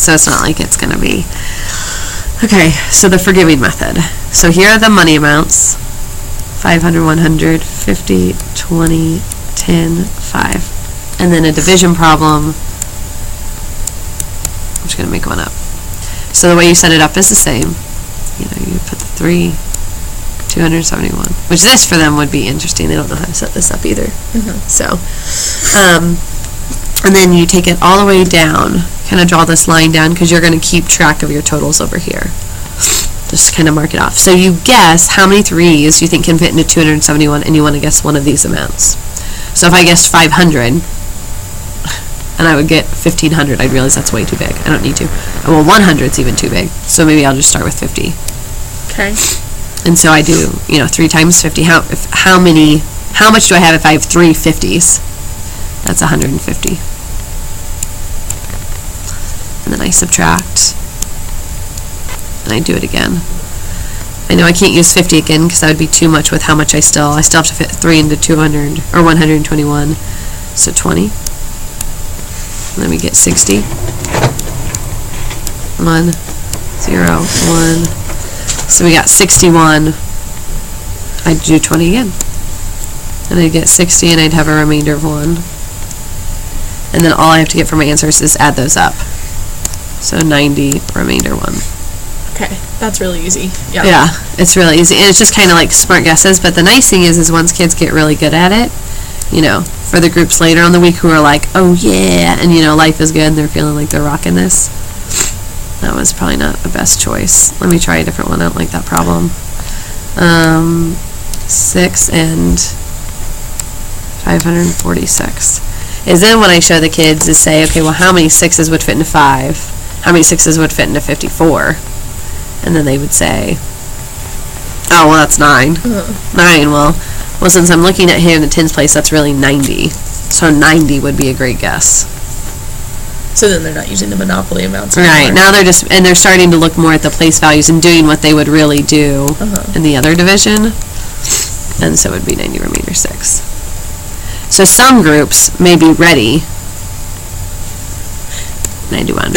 So it's not like it's going to be... Okay, so the forgiving method. So here are the money amounts. 500, 100, 50, 20, 10, 5. And then a division problem. I'm just going to make one up. So the way you set it up is the same. You know, you put the 3, 271. Which this for them would be interesting. They don't know how to set this up either. So, and then you take it all the way down. Kind of draw this line down because you're going to keep track of your totals over here. Just kind of mark it off. So you guess how many 3s you think can fit into 271, and you want to guess one of these amounts. So if I guessed 500, and I would get 1,500, I'd realize that's way too big. I don't need to. Well, 100's even too big. So maybe I'll just start with 50. Okay. And so I do, 3 times 50. How much do I have if I have 3 50s? That's 150. And then I subtract. And I do it again. I know I can't use 50 again because that would be too much with how much I still have to fit 3 into 200, or 121. So 20. And then we get 60. 1, 0, 1. So we got 61. I'd do 20 again. And I'd get 60, and I'd have a remainder of 1. And then all I have to get for my answers is add those up. So 90, remainder 1. Okay, that's really easy. Yeah. Yeah, it's really easy. And it's just kind of like smart guesses. But the nice thing is once kids get really good at it, for the groups later on the week who are like, oh yeah, and life is good and they're feeling like they're rocking this. That was probably not the best choice. Let me try a different one. I don't like that problem. 6 and 546. Is then when I show the kids is say, okay, well, how many 6s would fit into 5? How many 6s would fit into 54? And then they would say, oh, well, that's 9. 9, well, since I'm looking at here in the tens place, that's really 90. So 90 would be a great guess. So then they're not using the Monopoly amounts anymore. Right, now they're starting to look more at the place values and doing what they would really do in the other division. And so it would be 90 remainder 6. So some groups may be ready. 91.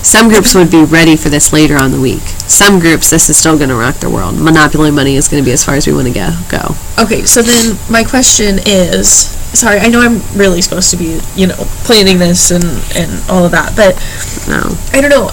Some groups would be ready for this later on the week. Some groups, this is still going to rock their world. Monopoly money is going to be as far as we want to go. Okay, so then my question is, sorry, I know I'm really supposed to be, planning this and all of that, but No. I don't know.